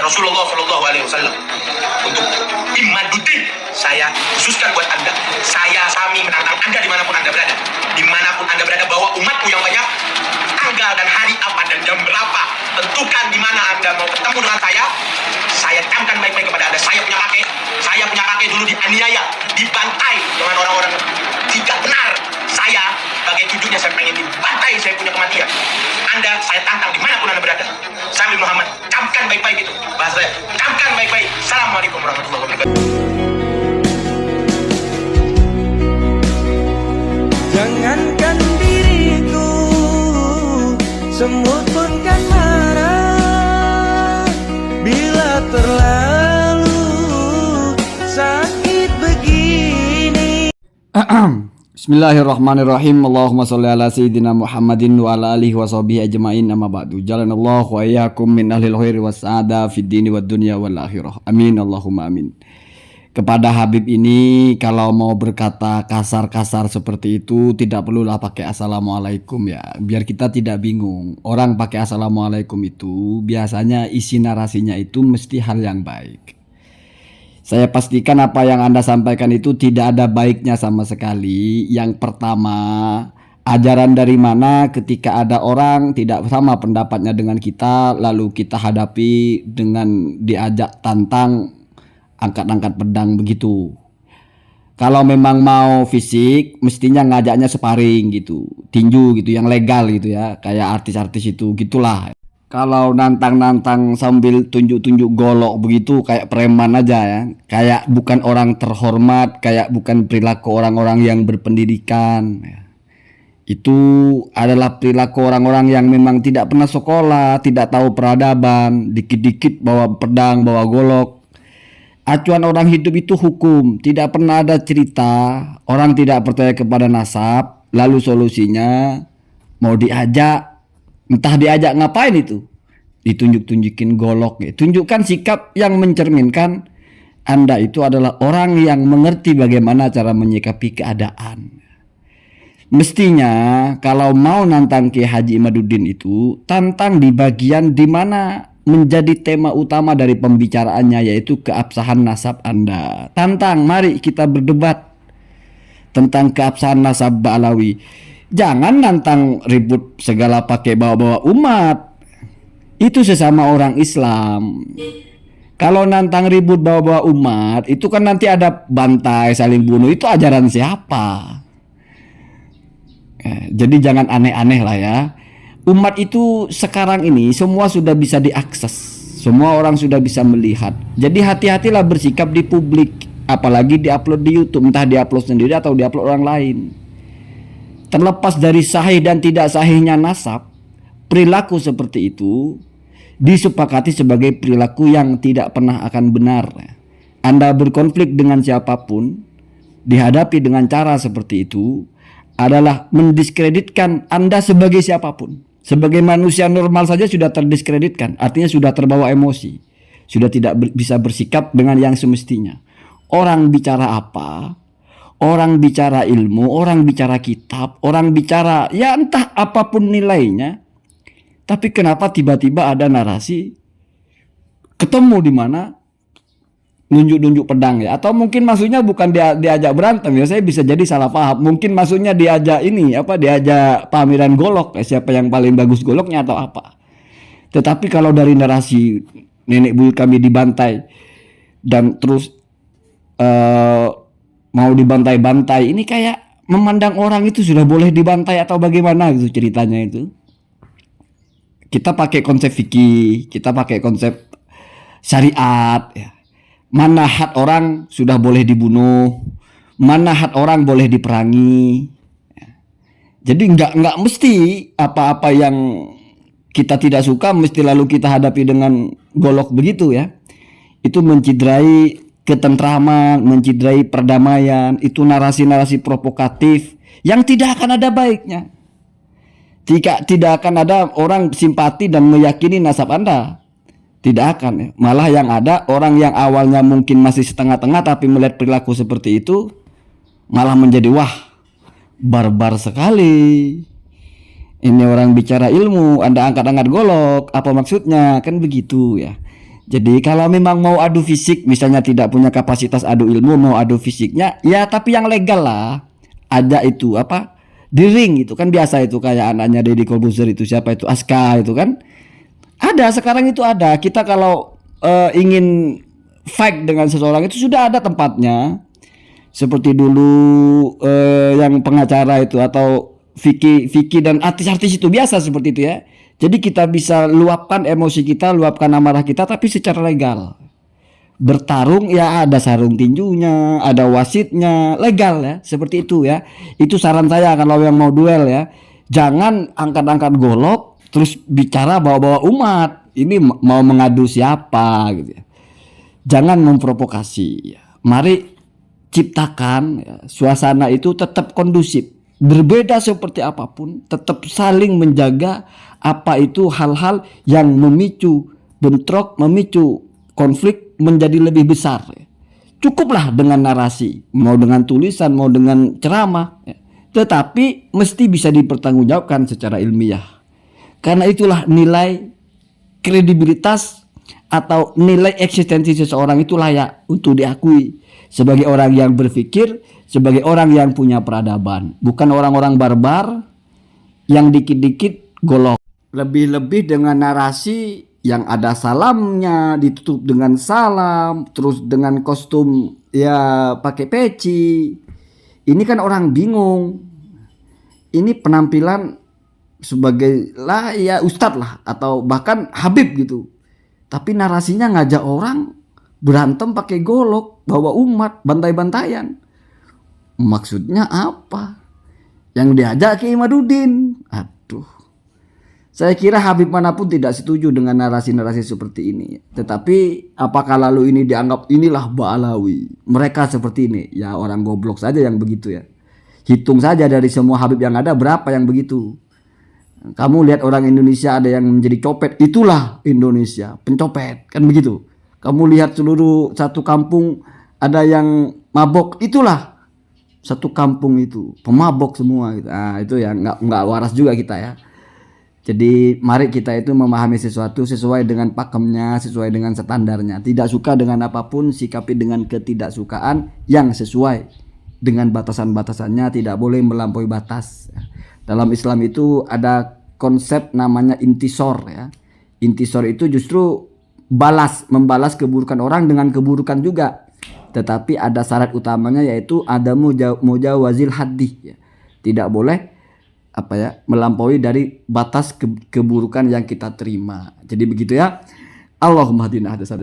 Rasulullah Shallallahu Alaihi Wasallam untuk Imaduddin. Saya khususkan buat Anda. Saya Sami menantang Anda dimanapun Anda berada. Dimanapun Anda berada, bawa umatku yang banyak. Tanggal dan hari apa dan jam berapa, tentukan di mana Anda mau ketemu dengan saya. Saya camkan baik-baik kepada Anda. Saya punya kakek dulu dianiaya, dibantai dengan orang-orang tidak benar. Saya sebagai cucunya, saya pengen dibantai, saya punya kematian. Anda, saya tantang dimanapun Anda berada. Sami Muhammad, camkan baik-baik itu bahasa saya. Camkan baik-baik. Assalamualaikum warahmatullahi wabarakatuh. Jangankan diriku, semut pun kan marah bila terlalu sakit begini. Bismillahirrahmanirrahim. Allahumma sholli ala sayyidina Muhammadin wa ala alihi wa sahbihi ajma'in, amma ba'du. Jalanallahu wa iyyakum min ahlil khairi was sa'ada fid dini wad dunya wal akhirah. Amin Allahumma amin. Kepada Habib ini, kalau mau berkata kasar-kasar seperti itu, tidak perlulah pakai assalamualaikum ya, biar kita tidak bingung. Orang pakai assalamualaikum itu biasanya isi narasinya itu mesti hal yang baik. Saya pastikan apa yang Anda sampaikan itu tidak ada baiknya sama sekali. Yang pertama, ajaran dari mana ketika ada orang tidak sama pendapatnya dengan kita, lalu kita hadapi dengan diajak tantang, angkat-angkat pedang begitu. Kalau memang mau fisik, mestinya ngajaknya sparring gitu, tinju gitu, yang legal gitu ya, kayak artis-artis itu gitulah. Kalau nantang-nantang sambil tunjuk-tunjuk golok begitu, kayak preman aja ya, kayak bukan orang terhormat, kayak bukan perilaku orang-orang yang berpendidikan. Itu adalah perilaku orang-orang yang memang tidak pernah sekolah, tidak tahu peradaban, dikit-dikit bawa pedang, bawa golok. Acuan orang hidup itu hukum. Tidak pernah ada cerita orang tidak percaya kepada nasab, lalu solusinya mau diajak, entah diajak ngapain itu, ditunjuk-tunjukin golok. Tunjukkan sikap yang mencerminkan Anda itu adalah orang yang mengerti bagaimana cara menyikapi keadaan. Mestinya kalau mau nantang Kiai Haji Imaduddin itu, tantang di bagian di mana menjadi tema utama dari pembicaraannya, yaitu keabsahan nasab Anda. Tantang, mari kita berdebat tentang keabsahan nasab Ba'alawi. Jangan nantang ribut segala pakai bawa-bawa umat. Itu sesama orang Islam. Kalau nantang ribut bawa-bawa umat, itu kan nanti ada bantai, saling bunuh. Itu ajaran siapa? Jadi jangan aneh-aneh lah ya. Umat itu sekarang ini semua sudah bisa diakses, semua orang sudah bisa melihat. Jadi hati-hatilah bersikap di publik, apalagi diupload di YouTube, entah diupload sendiri atau diupload orang lain. Terlepas dari sahih dan tidak sahihnya nasab, perilaku seperti itu disepakati sebagai perilaku yang tidak pernah akan benar. Anda berkonflik dengan siapapun, dihadapi dengan cara seperti itu adalah mendiskreditkan Anda sebagai siapapun. Sebagai manusia normal saja sudah terdiskreditkan, artinya sudah terbawa emosi, sudah tidak bisa bersikap dengan yang semestinya. Orang bicara apa? Orang bicara ilmu, orang bicara kitab, orang bicara ya entah apapun nilainya. Tapi kenapa tiba-tiba ada narasi ketemu di mana nunjuk-nunjuk pedang ya? Atau mungkin maksudnya bukan diajak berantem ya, saya bisa jadi salah paham. Mungkin maksudnya diajak ini apa, diajak pameran golok ya, siapa yang paling bagus goloknya atau apa. Tetapi kalau dari narasi nenek buyut kami dibantai dan terus mau dibantai-bantai, ini kayak memandang orang itu sudah boleh dibantai atau bagaimana gitu ceritanya itu. Kita pakai konsep fikih, kita pakai konsep syariat ya. Mana hak orang sudah boleh dibunuh, mana hak orang boleh diperangi. Jadi nggak mesti apa-apa yang kita tidak suka mesti lalu kita hadapi dengan golok begitu ya. Itu menciderai ketentraman, menciderai perdamaian. Itu narasi-narasi provokatif yang tidak akan ada baiknya. Tidak akan ada orang simpati dan meyakini nasab Anda. Tidak akan ya. Malah yang ada orang yang awalnya mungkin masih setengah-tengah tapi melihat perilaku seperti itu malah menjadi wah, barbar sekali. Ini orang bicara ilmu, Anda angkat-angkat golok, apa maksudnya? Kan begitu ya. Jadi kalau memang mau adu fisik, misalnya tidak punya kapasitas adu ilmu, mau adu fisiknya, ya tapi yang legal lah. Ada itu apa? Di ring itu kan biasa itu, kayak anaknya Deddy Corbuzier itu, siapa itu, Aska itu kan. Ada sekarang itu ada. Kita kalau ingin fight dengan seseorang itu sudah ada tempatnya. Seperti dulu yang pengacara itu atau Vicky dan artis-artis itu biasa seperti itu ya. Jadi kita bisa luapkan emosi kita, luapkan amarah kita tapi secara legal. Bertarung ya ada sarung tinjunya, ada wasitnya, legal ya, seperti itu ya. Itu saran saya kalau yang mau duel ya. Jangan angkat-angkat golok terus bicara bawa-bawa umat. Ini mau mengadu siapa gitu ya. Jangan memprovokasi ya. Mari ciptakan ya, suasana itu tetap kondusif. Berbeda seperti apapun, tetap saling menjaga apa itu hal-hal yang memicu bentrok, memicu konflik menjadi lebih besar. Cukuplah dengan narasi, mau dengan tulisan, mau dengan ceramah, tetapi mesti bisa dipertanggungjawabkan secara ilmiah. Karena itulah nilai kredibilitas atau nilai eksistensi seseorang itu layak untuk diakui sebagai orang yang berpikir, sebagai orang yang punya peradaban, bukan orang-orang barbar yang dikit-dikit golok. Lebih-lebih dengan narasi yang ada salamnya, ditutup dengan salam, terus dengan kostum ya pakai peci. Ini kan orang bingung. Ini penampilan sebagai lah ya ustadz lah atau bahkan habib gitu. Tapi narasinya ngajak orang berantem pakai golok, bawa umat, bantai-bantaian. Maksudnya apa? Yang diajak Kiai Imaduddin. Aduh. Saya kira Habib manapun tidak setuju dengan narasi-narasi seperti ini. Tetapi apakah lalu ini dianggap inilah Ba'alawi? Mereka seperti ini. Ya orang goblok saja yang begitu ya. Hitung saja dari semua Habib yang ada berapa yang begitu. Kamu lihat orang Indonesia ada yang menjadi copet. Itulah Indonesia. Pencopet. Kan begitu. Kamu lihat seluruh satu kampung ada yang mabok. Itulah satu kampung itu. Pemabok semua. Gitu. Nah itu ya nggak waras juga kita ya. Jadi mari kita itu memahami sesuatu sesuai dengan pakemnya, sesuai dengan standarnya. Tidak suka dengan apapun, sikapi dengan ketidaksukaan yang sesuai dengan batasan-batasannya, tidak boleh melampaui batas. Dalam Islam itu ada konsep namanya intisor ya. Intisor itu justru membalas keburukan orang dengan keburukan juga. Tetapi ada syarat utamanya yaitu ada mujawazil haddi ya. Tidak boleh melampaui dari batas keburukan yang kita terima. Jadi begitu ya. Allahumma hadina hadasa